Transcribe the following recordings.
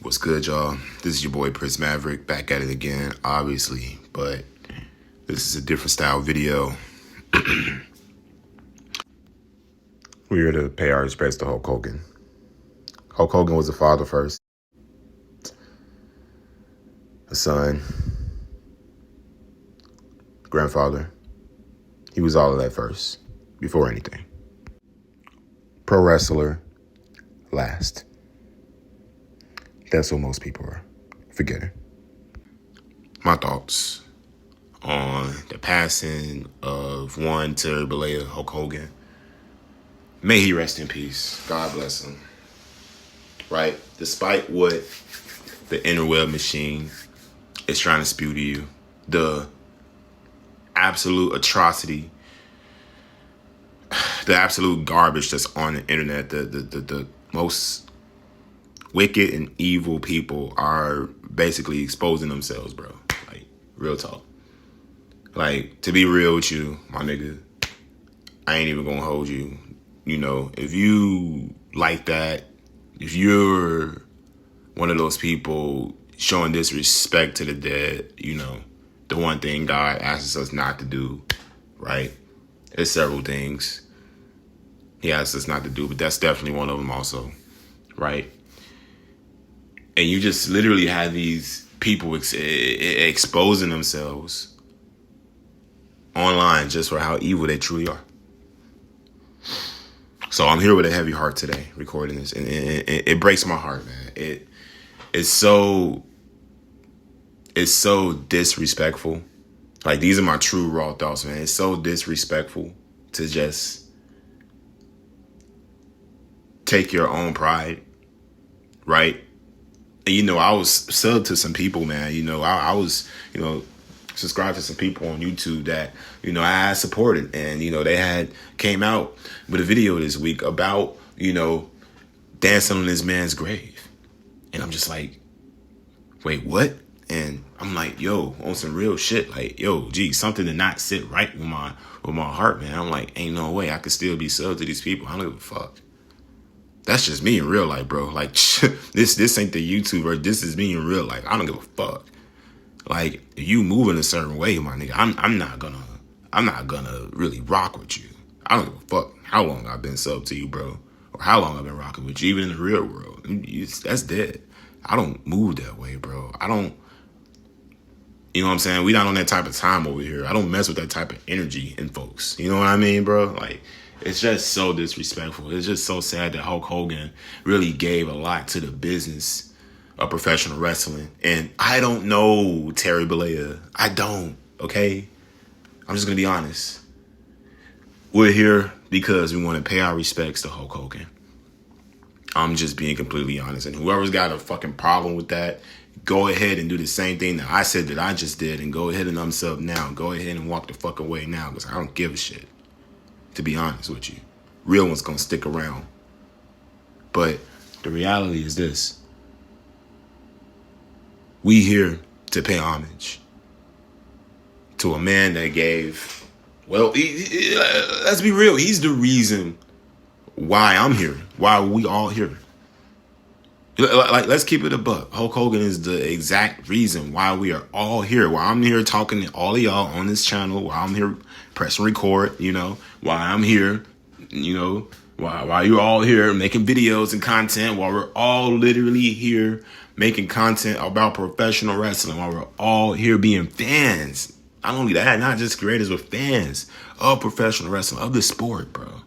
What's good, y'all? This is your boy Prince Maverick, back at it again, obviously, but this is a different style video. We're here to pay our respects to Hulk Hogan. Hulk Hogan was a father first, a son, grandfather. He was all of that first, before anything. Pro wrestler, last. That's what most people are. Forget it. My thoughts on the passing of one Terry Bollea, Hulk Hogan. May he rest in peace. God bless him. Right? Despite what the interweb machine is trying to spew to you, the absolute atrocity, the absolute garbage that's on the internet, the most wicked and evil people are basically exposing themselves, bro. Like, real talk. Like, to be real with you, my nigga, I ain't even gonna hold you. You know, if you like that, if you're one of those people showing disrespect to the dead, you know, the one thing God asks us not to do, right? There's several things he asks us not to do, but that's definitely one of them also, right? And you just literally have these people exposing themselves online just for how evil they truly are. So I'm here with a heavy heart today recording this. And it breaks my heart, man. It's so disrespectful. Like, these are my true raw thoughts, man. It's so disrespectful to just take your own pride, right? And, you know, I was subbed to some people, man. You know, I was, you know, subscribed to some people on YouTube that, you know, I had supported. And, you know, they had came out with a video this week about, you know, dancing on this man's grave. And I'm just like, wait, what? And I'm like, yo, on some real shit. Like, yo, gee, something did not sit right with my heart, man. I'm like, ain't no way I could still be subbed to these people. I don't give a fuck. That's just me in real life, bro. Like, this ain't the YouTuber. This is me in real life. I don't give a fuck. Like, if you move in a certain way, my nigga, I'm not gonna really rock with you. I don't give a fuck how long I've been subbed to you, bro, or how long I've been rocking with you, even in the real world. That's dead. I don't move that way, bro. I don't. You know what I'm saying? We not on that type of time over here. I don't mess with that type of energy in folks. You know what I mean, bro? Like, it's just so disrespectful. It's just so sad that Hulk Hogan really gave a lot to the business of professional wrestling. And I don't know Terry Bollea. I don't, okay? I'm just going to be honest. We're here because we want to pay our respects to Hulk Hogan. I'm just being completely honest. And whoever's got a fucking problem with that, go ahead and do the same thing that I said that I just did, and go ahead and unsub now. Go ahead and walk the fuck away now, because I don't give a shit. To be honest with you, real one's gonna stick around. But the reality is this: we here to pay homage to a man that gave. Well, let's be real. He's the reason why I'm here. Why we all here. Like, let's keep it a buck. Hulk Hogan is the exact reason why we are all here. Why I'm here talking to all of y'all on this channel. Why I'm here pressing record, you know. Why I'm here, you know. Why you're all here making videos and content. While we're all literally here making content about professional wrestling. While we're all here being fans. Not only that, not just creators, but fans of professional wrestling, of the sport, bro.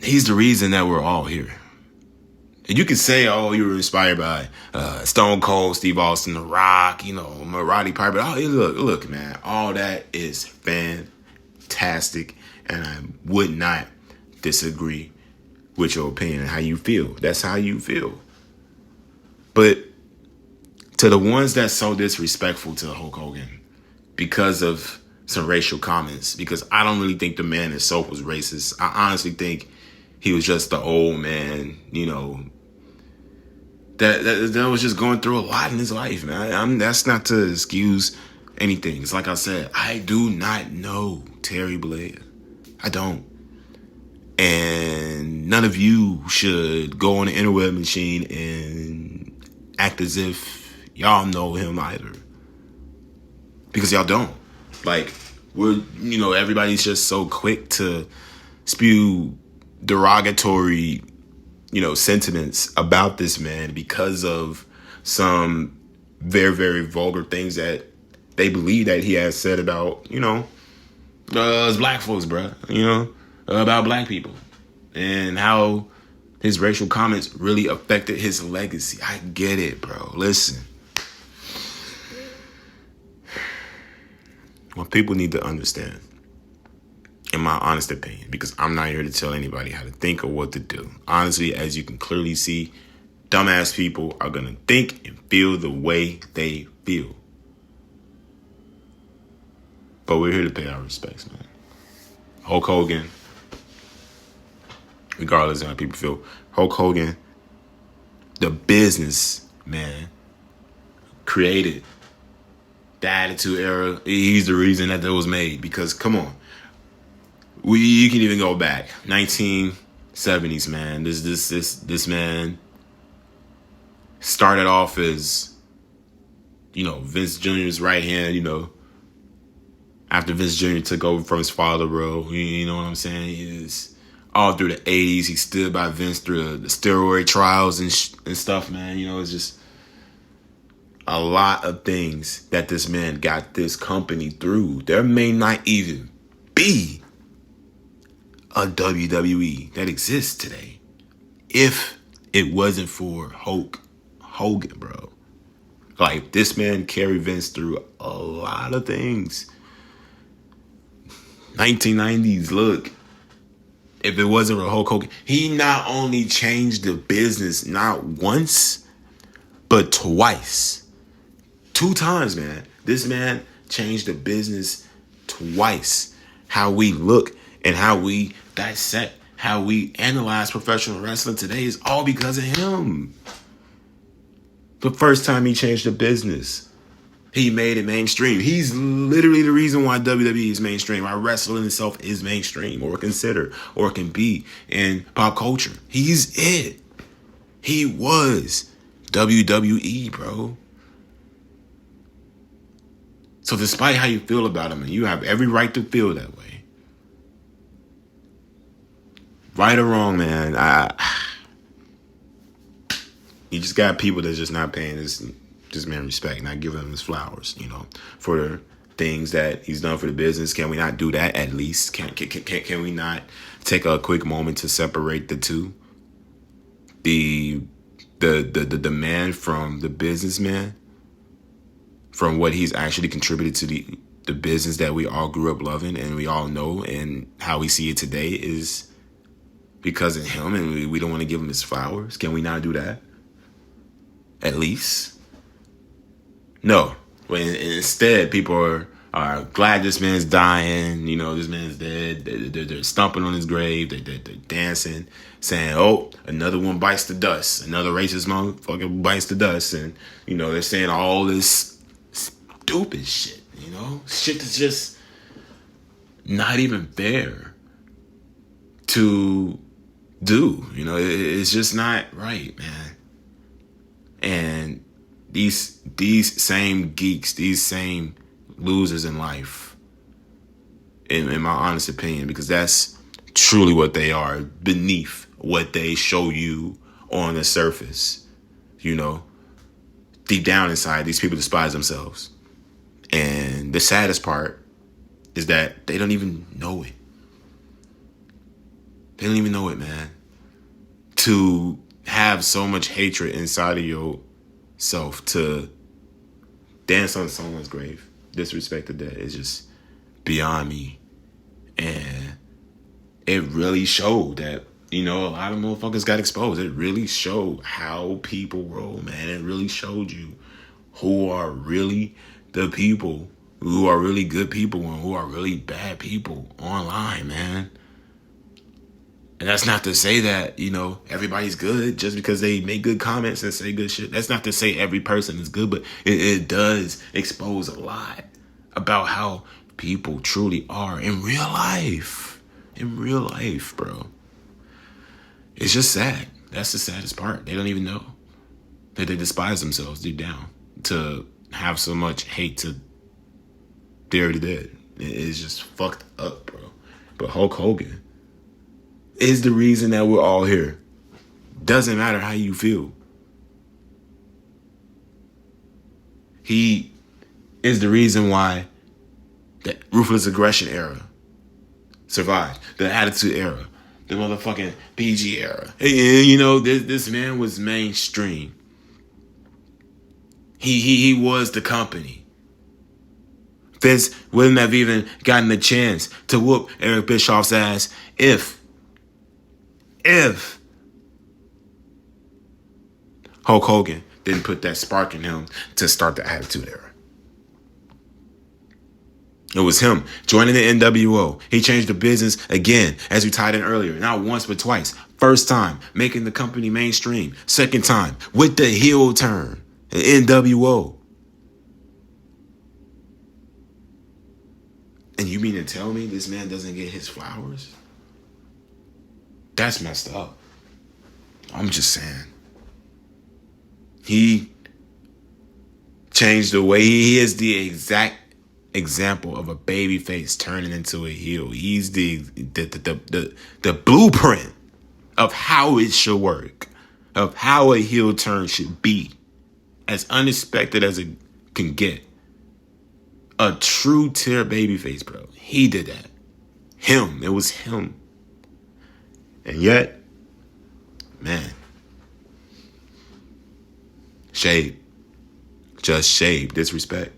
He's the reason that we're all here. And you can say, oh, you were inspired by Stone Cold, Steve Austin, The Rock, you know, Roddy Piper. Oh, look, man, all that is fantastic, and I would not disagree with your opinion and how you feel. That's how you feel. But to the ones that's so disrespectful to Hulk Hogan because of some racial comments, because I don't really think the man himself was racist. I honestly think he was just the old man, you know, that was just going through a lot in his life, man. That's not to excuse anything. It's like I said, I do not know Terry Bollea. I don't. And none of you should go on the interweb machine and act as if y'all know him either. Because y'all don't. Like, everybody's just so quick to spew derogatory, sentiments about this man because of some very, very vulgar things that they believe that he has said about, us black folks, bruh, about black people and how his racial comments really affected his legacy. I get it, bro. Listen. What people need to understand, in my honest opinion, because I'm not here to tell anybody how to think or what to do. Honestly, as you can clearly see, dumbass people are going to think and feel the way they feel. But we're here to pay our respects, man. Hulk Hogan, regardless of how people feel, Hulk Hogan, the business man, created the Attitude Era. He's the reason that was made. Because, come on, you can even go back 1970s, man. This man started off as, Vince Jr.'s right hand. After Vince Jr. took over from his father, bro, you know what I'm saying? He's all through the 80s. He stood by Vince through the steroid trials and stuff, man. It's just a lot of things that this man got this company through. There may not even be a WWE that exists today if it wasn't for Hulk Hogan, bro. Like, this man carried Vince through a lot of things. 1990s, look. If it wasn't for Hulk Hogan, he not only changed the business not once, but twice. 2 times, man. This man changed the business twice. How we look and how we dissect, how we analyze professional wrestling today is all because of him. The first time he changed the business, he made it mainstream. He's literally the reason why WWE is mainstream, why wrestling itself is mainstream or considered or can be in pop culture. He's it. He was WWE, bro. So despite how you feel about him, and you have every right to feel that way, right or wrong, man, you just got people that's just not paying this man respect, not giving him his flowers, for things that he's done for the business. Can we not do that at least? Can we not take a quick moment to separate the two? The man from the businessman, from what he's actually contributed to the business that we all grew up loving and we all know, and how we see it today is because of him, and we don't want to give him his flowers. Can we not do that? At least? No. When instead people are glad this man's dying, this man's dead. They're stomping on his grave. They're dancing, saying, "Oh, another one bites the dust. Another racist motherfucker bites the dust." And, they're saying all this stupid shit, shit that's just not even fair to do. It's just not right, man. And these same geeks, these same losers in life, in my honest opinion, because that's truly what they are beneath what they show you on the surface. Deep down inside, these people despise themselves. And the saddest part is that they don't even know it. They don't even know it, man. To have so much hatred inside of yourself, to dance on someone's grave, disrespect the dead, is just beyond me. And it really showed that, a lot of motherfuckers got exposed. It really showed how people roll, man. It really showed you who are really the people, who are really good people, and who are really bad people online, man. And that's not to say that, everybody's good just because they make good comments and say good shit. That's not to say every person is good, but it does expose a lot about how people truly are in real life. In real life, bro. It's just sad. That's the saddest part. They don't even know that they despise themselves deep down to have so much hate to they already did. It's just fucked up, bro. But Hulk Hogan is the reason that we're all here. Doesn't matter how you feel. He is the reason why the ruthless aggression era survived. The attitude era. The motherfucking PG era. You know, this man was mainstream. He was the company. Vince wouldn't have even gotten the chance to whoop Eric Bischoff's ass if Hulk Hogan didn't put that spark in him to start the Attitude Era. It was him joining the NWO. He changed the business again, as we tied in earlier. Not once, but twice. First time, making the company mainstream. Second time, with the heel turn, the NWO. And you mean to tell me this man doesn't get his flowers? That's messed up. I'm just saying. He changed the way he is the exact example of a baby face turning into a heel. He's the blueprint of how it should work, of how a heel turn should be, as unexpected as it can get. A true tier babyface, bro. He did that. Him. It was him. And yet, man, shade. Just shade. Disrespect.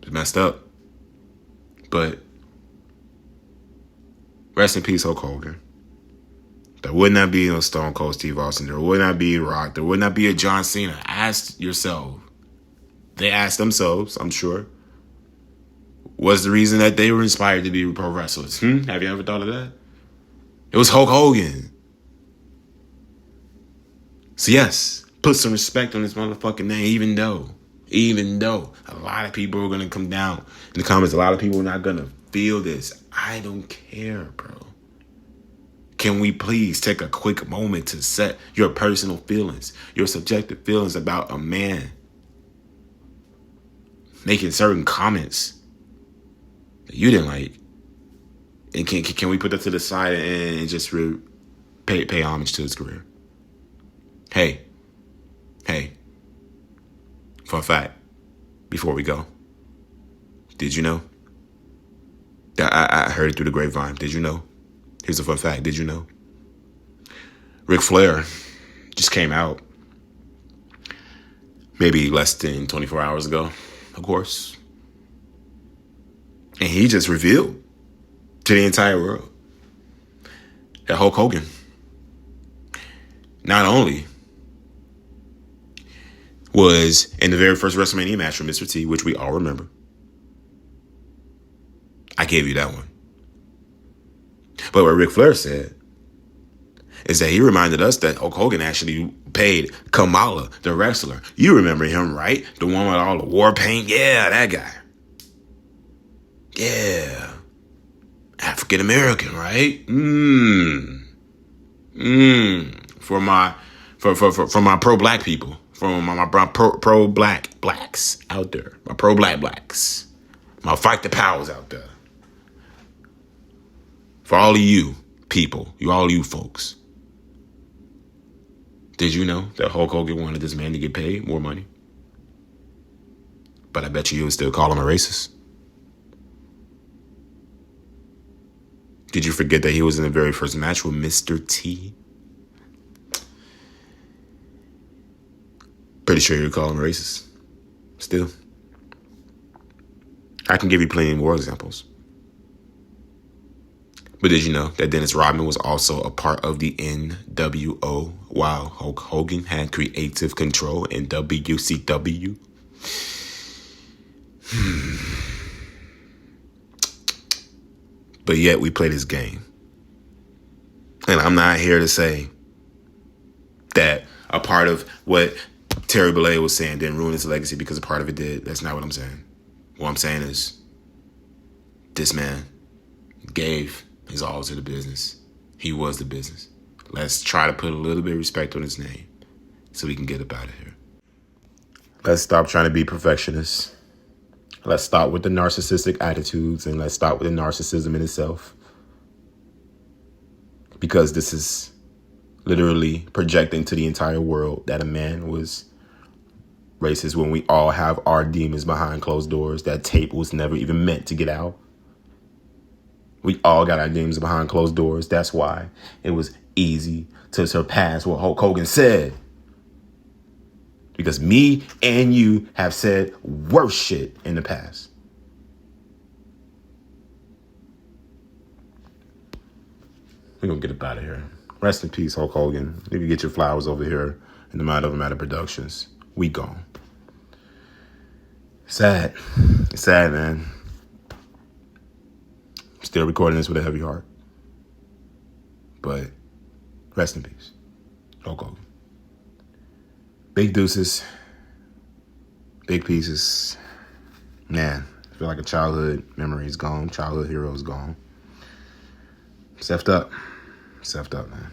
It's messed up. But rest in peace, Hulk Hogan. There would not be a Stone Cold Steve Austin. There would not be a Rock. There would not be a John Cena. Ask yourself. They asked themselves, I'm sure. Was the reason that they were inspired to be pro wrestlers? Have you ever thought of that? It was Hulk Hogan. So yes, put some respect on this motherfucking name, even though a lot of people are going to come down in the comments. A lot of people are not going to feel this. I don't care, bro. Can we please take a quick moment to set your personal feelings, your subjective feelings about a man making certain comments you didn't like, and can we put that to the side and just pay homage to his career? Hey, fun fact, before we go, did you know? I heard it through the grapevine. Did you know? Here's a fun fact. Did you know? Ric Flair just came out maybe less than 24 hours ago, of course. And he just revealed to the entire world that Hulk Hogan not only was in the very first WrestleMania match from Mr. T, which we all remember. I gave you that one. But what Ric Flair said is that he reminded us that Hulk Hogan actually paid Kamala, the wrestler. You remember him, right? The one with all the war paint? Yeah, that guy. Yeah. African American, right? For my pro-black people. For my pro-black blacks out there. My pro-black blacks. My fight the powers out there. For all of you people, all of you folks. Did you know that Hulk Hogan wanted this man to get paid more money? But I bet you would still call him a racist. Did you forget that he was in the very first match with Mr. T? Pretty sure you'd call him racist. Still. I can give you plenty more examples. But did you know that Dennis Rodman was also a part of the NWO while Hulk Hogan had creative control in WCW? But yet we play this game. And I'm not here to say that a part of what Terry Bollea was saying didn't ruin his legacy because a part of it did. That's not what I'm saying. What I'm saying is this man gave his all to the business. He was the business. Let's try to put a little bit of respect on his name so we can get up out of here. Let's stop trying to be perfectionists. Let's stop with the narcissistic attitudes, and let's stop with the narcissism in itself. Because this is literally projecting to the entire world that a man was racist when we all have our demons behind closed doors. That tape was never even meant to get out. We all got our demons behind closed doors. That's why it was easy to surpass what Hulk Hogan said. Because me and you have said worse shit in the past. We're going to get up out of here. Rest in peace, Hulk Hogan. You can get your flowers over here in the Mind Over Matter Productions. We gone. Sad. It's sad, man. Still recording this with a heavy heart. But rest in peace, Hulk Hogan. Big deuces. Big pieces. Man, I feel like a childhood memory is gone. Childhood hero is gone. Seffed up. Seffed up, man.